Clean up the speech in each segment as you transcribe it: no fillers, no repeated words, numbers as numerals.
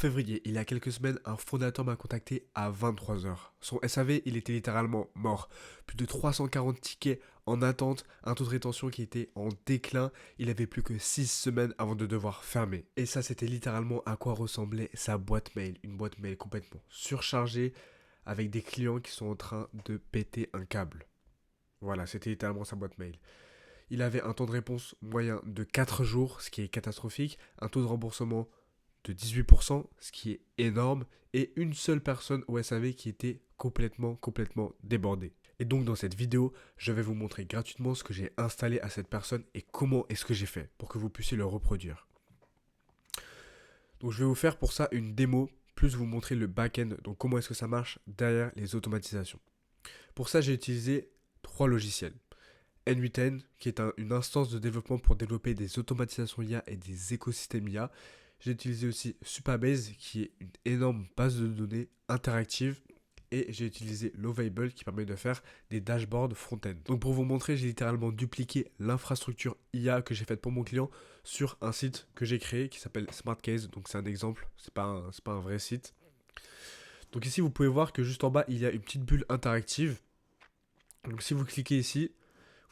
février, il y a quelques semaines, un fondateur m'a contacté à 23 heures. Son SAV, il était littéralement mort. Plus de 340 tickets en attente, un taux de rétention qui était en déclin. Il avait plus que 6 semaines avant de devoir fermer. Et ça, c'était littéralement à quoi ressemblait sa boîte mail. Une boîte mail complètement surchargée avec des clients qui sont en train de péter un câble. Voilà, c'était littéralement sa boîte mail. Il avait un temps de réponse moyen de 4 jours, ce qui est catastrophique, un taux de remboursement de 18%, ce qui est énorme, et une seule personne au SAV qui était complètement débordée. Et donc dans cette vidéo, je vais vous montrer gratuitement ce que j'ai installé à cette personne et comment est-ce que j'ai fait pour que vous puissiez le reproduire. Donc je vais vous faire pour ça une démo, plus vous montrer le back-end, donc comment est-ce que ça marche derrière les automatisations. Pour ça, j'ai utilisé 3 logiciels. N8N, qui est une instance de développement pour développer des automatisations IA et des écosystèmes IA. J'ai utilisé aussi Supabase, qui est une énorme base de données interactive. Et j'ai utilisé Lovable, qui permet de faire des dashboards front-end. Donc pour vous montrer, j'ai littéralement dupliqué l'infrastructure IA que j'ai faite pour mon client sur un site que j'ai créé qui s'appelle SmartCase. Donc c'est un exemple, c'est pas un vrai site. Donc ici, vous pouvez voir que juste en bas, il y a une petite bulle interactive. Donc si vous cliquez ici,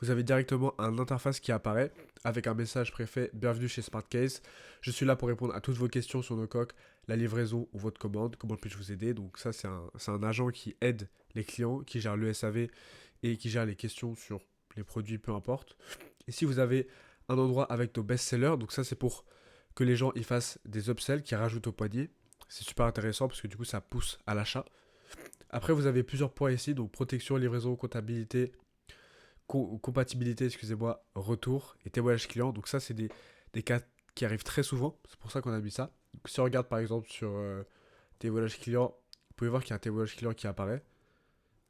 vous avez directement un interface qui apparaît avec un message préfet bienvenue chez SmartCase. Je suis là pour répondre à toutes vos questions sur nos coques, la livraison ou votre commande. Comment puis-je vous aider? Donc ça, c'est un agent qui aide les clients, qui gère le SAV et qui gère les questions sur les produits, peu importe. Ici, vous avez un endroit avec nos best-sellers. Donc ça, c'est pour que les gens y fassent des upsells, qui rajoutent au panier. C'est super intéressant parce que du coup, ça pousse à l'achat. Après, vous avez plusieurs points ici, donc protection, livraison, comptabilité, compatibilité, excusez-moi, retour et témoignage client. Donc ça, c'est des cas qui arrivent très souvent. C'est pour ça qu'on a mis ça. Donc, si on regarde par exemple sur témoignage client, vous pouvez voir qu'il y a un témoignage client qui apparaît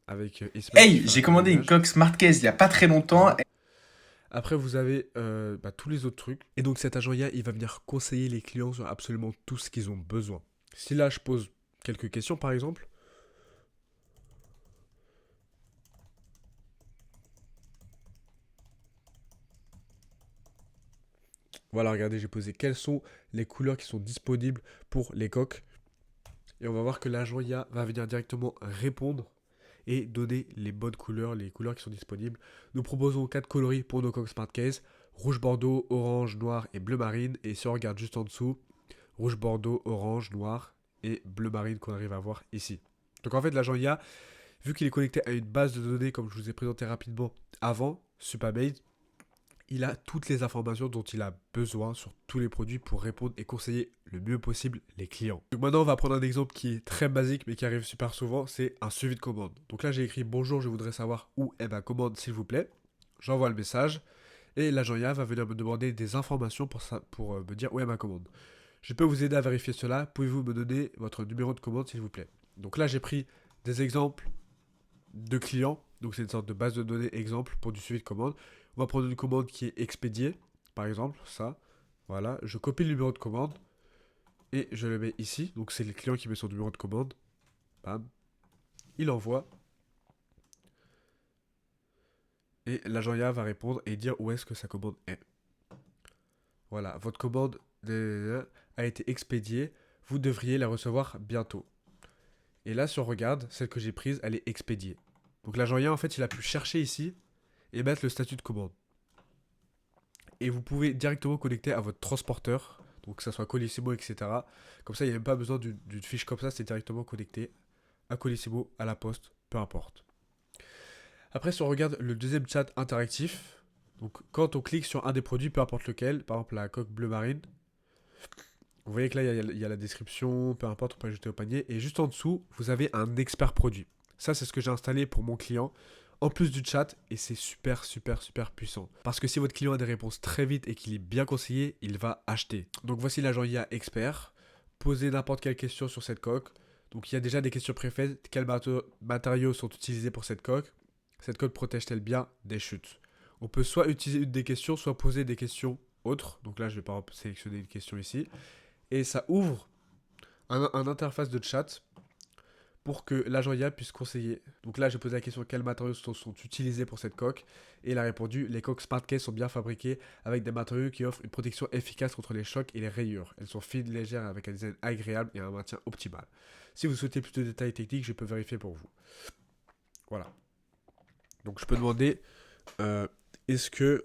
avec Ismaël qui Hey, fait un j'ai commandé une témoignage. coque Smart Case il y a pas très longtemps. Voilà. Après, vous avez tous les autres trucs. Et donc cet agent IA, il va venir conseiller les clients sur absolument tout ce qu'ils ont besoin. Si là, je pose quelques questions par exemple, voilà, regardez, j'ai posé quelles sont les couleurs qui sont disponibles pour les coques. Et on va voir que l'agent IA va venir directement répondre et donner les bonnes couleurs, les couleurs qui sont disponibles. Nous proposons 4 coloris pour nos coques Smart Case. Rouge bordeaux, orange, noir et bleu marine. Et si on regarde juste en dessous, rouge bordeaux, orange, noir et bleu marine qu'on arrive à voir ici. Donc en fait, l'agent IA, vu qu'il est connecté à une base de données, comme je vous ai présenté rapidement avant, Supabase, il a toutes les informations dont il a besoin sur tous les produits pour répondre et conseiller le mieux possible les clients. Donc maintenant, on va prendre un exemple qui est très basique mais qui arrive super souvent, c'est un suivi de commande. Donc là, j'ai écrit bonjour, je voudrais savoir où est ma commande s'il vous plaît. J'envoie le message et l'agent IA va venir me demander des informations pour me dire où est ma commande. Je peux vous aider à vérifier cela. Pouvez-vous me donner votre numéro de commande s'il vous plaît? Donc là, j'ai pris des exemples de clients. Donc c'est une sorte de base de données exemple pour du suivi de commande. On va prendre une commande qui est expédiée, par exemple, ça. Voilà, je copie le numéro de commande et je le mets ici. Donc c'est le client qui met son numéro de commande. Bam. Il envoie et l'agent IA va répondre et dire où est-ce que sa commande est. Voilà, votre commande a été expédiée. Vous devriez la recevoir bientôt. Et là, si on regarde, celle que j'ai prise, elle est expédiée. Donc l'agent IA, en fait, il a pu chercher ici et mettre le statut de commande. Et vous pouvez directement connecter à votre transporteur, donc que ça soit Colissimo, etc. Comme ça, il n'y a même pas besoin d'une fiche comme ça, c'est directement connecté à Colissimo, à la poste, peu importe. Après, si on regarde le deuxième chat interactif, donc quand on clique sur un des produits, peu importe lequel, par exemple la coque bleu marine, vous voyez que là, il y a la description, peu importe, on peut ajouter au panier, et juste en dessous, vous avez un expert produit. Ça, c'est ce que j'ai installé pour mon client, en plus du chat, et c'est super puissant. Parce que si votre client a des réponses très vite et qu'il est bien conseillé, il va acheter. Donc voici l'agent IA expert. Posez n'importe quelle question sur cette coque. Donc il y a déjà des questions préfaites. Quels matériaux sont utilisés pour cette coque? Cette coque protège-t-elle bien des chutes? On peut soit utiliser une des questions, soit poser des questions autres. Donc là, je vais par exemple sélectionner une question ici. Et ça ouvre un interface de chat pour que l'agent IA puisse conseiller. Donc là, j'ai posé la question quels matériaux sont utilisés pour cette coque et il a répondu les coques SmartCase sont bien fabriquées avec des matériaux qui offrent une protection efficace contre les chocs et les rayures. Elles sont fines, légères avec un design agréable et un maintien optimal. Si vous souhaitez plus de détails techniques, je peux vérifier pour vous. Voilà. Donc je peux demander est-ce que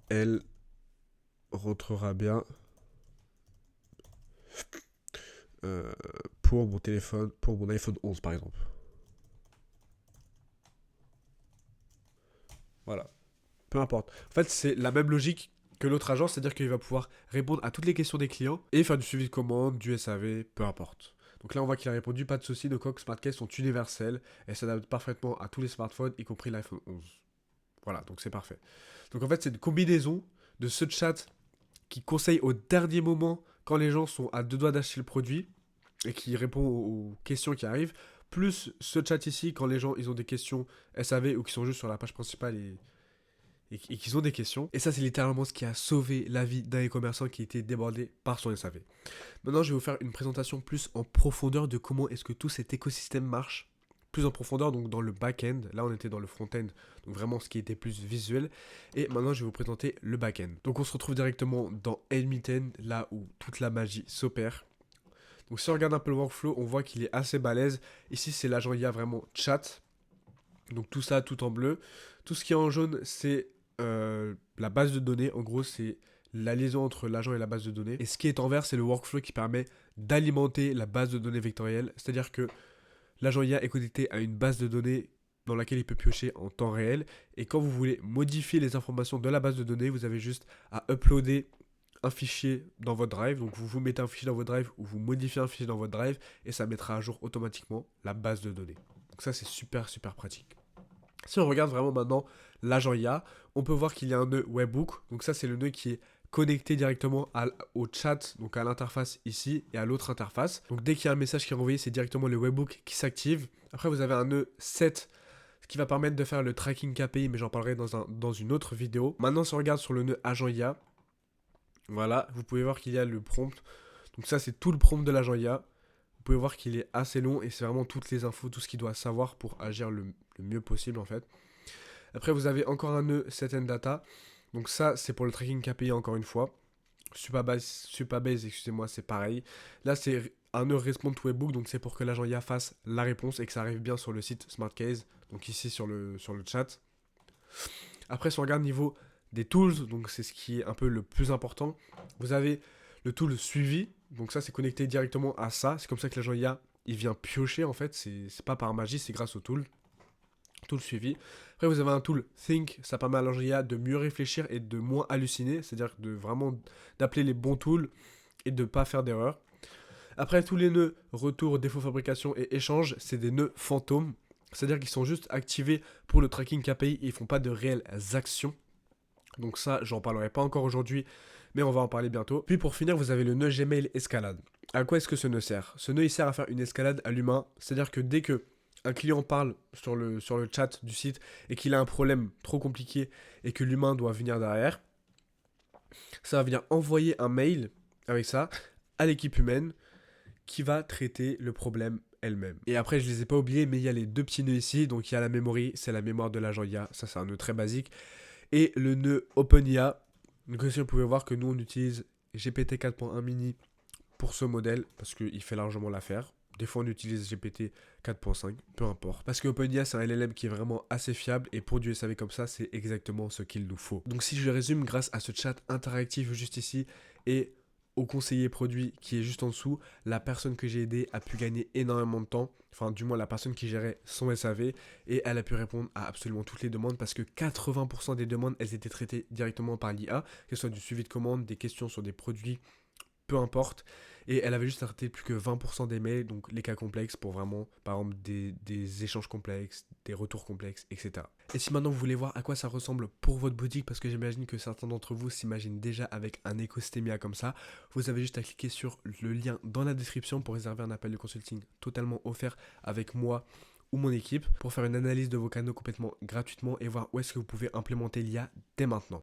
elle rentrera bien euh, pour mon téléphone, pour mon iPhone 11 par exemple. Voilà. Peu importe. En fait, c'est la même logique que l'autre agent, c'est-à-dire qu'il va pouvoir répondre à toutes les questions des clients et faire du suivi de commande, du SAV, peu importe. Donc là, on voit qu'il a répondu pas de souci, nos coques SmartCase sont universelles et s'adaptent parfaitement à tous les smartphones, y compris l'iPhone 11. Voilà, donc c'est parfait. Donc en fait, c'est une combinaison de ce chat qui conseille au dernier moment quand les gens sont à deux doigts d'acheter le produit et qui répond aux questions qui arrivent, plus ce chat ici quand les gens ils ont des questions SAV ou qui sont juste sur la page principale et qu'ils ont des questions. Et ça, c'est littéralement ce qui a sauvé la vie d'un e-commerçant qui était débordé par son SAV. Maintenant, je vais vous faire une présentation plus en profondeur de comment est-ce que tout cet écosystème marche. Plus en profondeur, donc dans le back-end. Là, on était dans le front-end, donc vraiment ce qui était plus visuel. Et maintenant, je vais vous présenter le back-end. Donc, on se retrouve directement dans Helmiten, là où toute la magie s'opère. Donc, si on regarde un peu le workflow, on voit qu'il est assez balèze. Ici, c'est l'agent IA vraiment chat. Donc, tout ça, tout en bleu. Tout ce qui est en jaune, c'est la base de données. En gros, c'est la liaison entre l'agent et la base de données. Et ce qui est en vert, c'est le workflow qui permet d'alimenter la base de données vectorielle. C'est-à-dire que l'agent IA est connecté à une base de données dans laquelle il peut piocher en temps réel. Et quand vous voulez modifier les informations de la base de données, vous avez juste à uploader un fichier dans votre drive. Donc vous mettez un fichier dans votre drive ou vous modifiez un fichier dans votre drive et ça mettra à jour automatiquement la base de données. Donc ça, c'est super, super pratique. Si on regarde vraiment maintenant l'agent IA, on peut voir qu'il y a un nœud webhook. Donc ça, c'est le nœud qui est connecté directement au chat, donc à l'interface ici et à l'autre interface. Donc dès qu'il y a un message qui est envoyé, c'est directement le webhook qui s'active. Après, vous avez un nœud set, ce qui va permettre de faire le tracking KPI, mais j'en parlerai dans une autre vidéo. Maintenant, si on regarde sur le nœud agent IA, voilà, vous pouvez voir qu'il y a le prompt. Donc ça, c'est tout le prompt de l'agent IA. Vous pouvez voir qu'il est assez long et c'est vraiment toutes les infos, tout ce qu'il doit savoir pour agir le mieux possible en fait. Après, vous avez encore un nœud set and data. Donc ça, c'est pour le tracking KPI encore une fois. Supabase, excusez-moi, c'est pareil. Là, c'est un nœud respond to webhook, donc c'est pour que l'agent IA fasse la réponse et que ça arrive bien sur le site SmartCase, donc ici sur le chat. Après, si on regarde niveau des tools, donc c'est ce qui est un peu le plus important, vous avez le tool suivi, donc ça c'est connecté directement à ça, c'est comme ça que l'agent IA il vient piocher en fait, c'est pas par magie, c'est grâce au tool suivi. Après vous avez un tool think, ça permet à l'agent IA de mieux réfléchir et de moins halluciner, c'est-à-dire de vraiment d'appeler les bons tools et de pas faire d'erreur. Après tous les nœuds retour, défaut fabrication et échange, c'est des nœuds fantômes, c'est-à-dire qu'ils sont juste activés pour le tracking KPI et ils font pas de réelles actions. Donc ça, j'en parlerai pas encore aujourd'hui, mais on va en parler bientôt. Puis pour finir, vous avez le nœud Gmail escalade. À quoi est-ce que ce nœud sert? Ce nœud, il sert à faire une escalade à l'humain. C'est-à-dire que dès que un client parle sur le chat du site et qu'il a un problème trop compliqué et que l'humain doit venir derrière, ça va venir envoyer un mail avec ça à l'équipe humaine qui va traiter le problème elle-même. Et après, je les ai pas oubliés, mais il y a les deux petits nœuds ici. Donc il y a la memory, c'est la mémoire de l'agent IA. Ça, c'est un nœud très basique. Et le nœud OpenIA. Donc ici, vous pouvez voir que nous, on utilise GPT 4.1 mini pour ce modèle, parce qu'il fait largement l'affaire. Des fois, on utilise GPT 4.5, peu importe. Parce que OpenIA, c'est un LLM qui est vraiment assez fiable, et pour du SAV comme ça, c'est exactement ce qu'il nous faut. Donc si je résume, grâce à ce chat interactif juste ici, et au conseiller produit qui est juste en dessous, la personne que j'ai aidée a pu gagner énormément de temps, enfin du moins la personne qui gérait son SAV, et elle a pu répondre à absolument toutes les demandes parce que 80% des demandes, elles étaient traitées directement par l'IA, que ce soit du suivi de commande, des questions sur des produits, peu importe. Et elle avait juste à traiter plus que 20% des mails, donc les cas complexes pour vraiment, par exemple, des échanges complexes, des retours complexes, etc. Et si maintenant vous voulez voir à quoi ça ressemble pour votre boutique, parce que j'imagine que certains d'entre vous s'imaginent déjà avec un écosystème IA comme ça, vous avez juste à cliquer sur le lien dans la description pour réserver un appel de consulting totalement offert avec moi ou mon équipe pour faire une analyse de vos canaux complètement gratuitement et voir où est-ce que vous pouvez implémenter l'IA dès maintenant.